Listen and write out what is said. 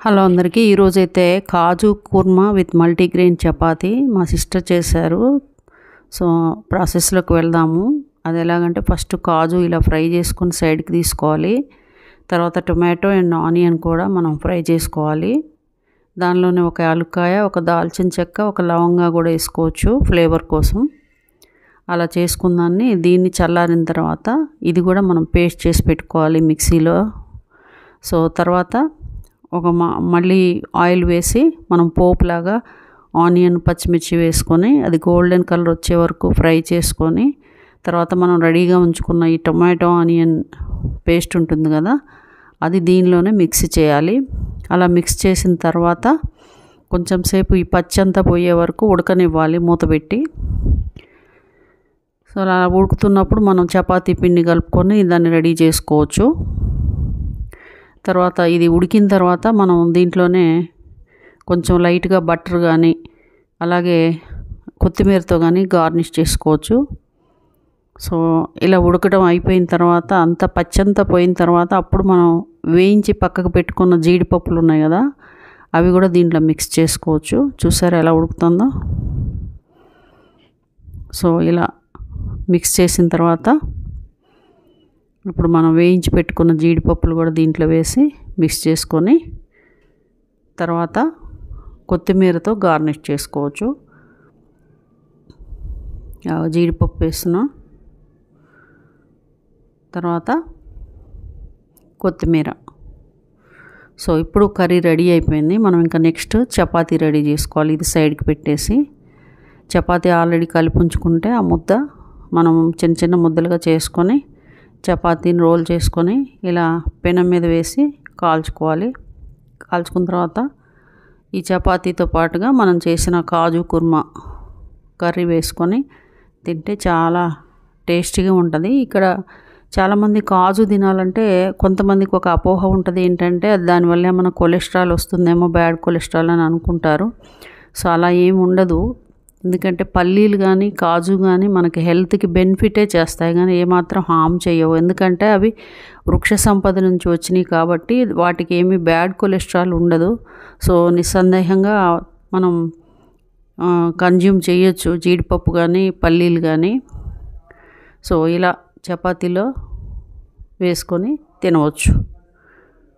Hello అందరికీ ఈరోజైతే కాజు kurma with multigrain chapati మా సిస్టర్ చేశారు. సో ప్రాసెస్లోకి వెళ్దాము. అది ఎలాగంటే ఫస్ట్ కాజు ఇలా ఫ్రై చేసుకొని సైడ్కి తీసుకోవాలి. తర్వాత టొమాటో అండ్ ఆనియన్ కూడా మనం ఫ్రై చేసుకోవాలి. దానిలోనే ఒక యాలుక్కాయ, ఒక దాల్చిన చెక్క, ఒక లవంగా కూడా వేసుకోవచ్చు ఫ్లేవర్ కోసం. అలా చేసుకున్నాన్ని దీన్ని చల్లారిన తర్వాత ఇది కూడా మనం పేస్ట్ చేసి పెట్టుకోవాలి మిక్సీలో. సో తర్వాత మళ్ళీ ఆయిల్ వేసి మనం పోపులాగా ఆనియన్ పచ్చిమిర్చి వేసుకొని అది గోల్డెన్ కలర్ వచ్చే వరకు ఫ్రై చేసుకొని తర్వాత మనం రెడీగా ఉంచుకున్న ఈ టొమాటో ఆనియన్ పేస్ట్ ఉంటుంది కదా, అది దీనిలోనే మిక్స్ చేయాలి. అలా మిక్స్ చేసిన తర్వాత కొంచెం సేపు ఈ పచ్చి అంతా పోయే వరకు ఉడకనివ్వాలి మూత పెట్టి. సో అలా ఉడుకుతున్నప్పుడు మనం చపాతీ పిండి కలుపుకొని దాన్ని రెడీ చేసుకోవచ్చు. తర్వాత ఇది ఉడికిన తర్వాత మనం దీంట్లోనే కొంచెం లైట్గా బటర్ కానీ అలాగే కొత్తిమీరతో కానీ గార్నిష్ చేసుకోవచ్చు. సో ఇలా ఉడకడం అయిపోయిన తర్వాత అంత పచ్చంతా పోయిన తర్వాత అప్పుడు మనం వేయించి పక్కకు పెట్టుకున్న జీడిపప్పులు ఉన్నాయి కదా, అవి కూడా దీంట్లో మిక్స్ చేసుకోవచ్చు. చూసారా ఎలా ఉడుకుతుందో. సో ఇలా మిక్స్ చేసిన తర్వాత ఇప్పుడు మనం వేయించి పెట్టుకున్న జీడిపప్పులు కూడా దీంట్లో వేసి మిక్స్ చేసుకొని తర్వాత కొత్తిమీరతో గార్నిష్ చేసుకోవచ్చు. జీడిపప్పు వేస్తున్నాం, తర్వాత కొత్తిమీర. సో ఇప్పుడు కర్రీ రెడీ అయిపోయింది. మనం ఇంకా నెక్స్ట్ చపాతీ రెడీ చేసుకోవాలి. ఇది సైడ్కి పెట్టేసి చపాతీ ఆల్రెడీ కలిపి ఉంచుకుంటే ఆ ముద్ద మనం చిన్న చిన్న ముద్దలుగా చేసుకొని చపాతీని రోల్ చేసుకొని ఇలా పెనం మీద వేసి కాల్చుకోవాలి. కాల్చుకున్న తర్వాత ఈ చపాతీతో పాటుగా మనం చేసిన కాజు కుర్మా కర్రీ వేసుకొని తింటే చాలా టేస్టీగా ఉంటుంది. ఇక్కడ చాలామంది కాజు తినాలంటే కొంతమందికి ఒక అపోహ ఉంటుంది, ఏంటంటే దానివల్ల ఏమైనా కొలెస్ట్రాల్ వస్తుందేమో, బ్యాడ్ కొలెస్ట్రాల్ అని అనుకుంటారు. సో అలా ఏమి ఉండదు. ఎందుకంటే పల్లీలు కానీ కాజు కానీ మనకి హెల్త్కి బెనిఫిటే చేస్తాయి కానీ ఏమాత్రం హామ్ చేయవు. ఎందుకంటే అవి వృక్ష సంపద నుంచి వచ్చినాయి కాబట్టి వాటికి ఏమీ బ్యాడ్ కొలెస్ట్రాల్ ఉండదు. సో నిస్సందేహంగా మనం కన్జ్యూమ్ చేయొచ్చు జీడిపప్పు కానీ పల్లీలు కానీ. సో ఇలా చపాతీలో వేసుకొని తినవచ్చు.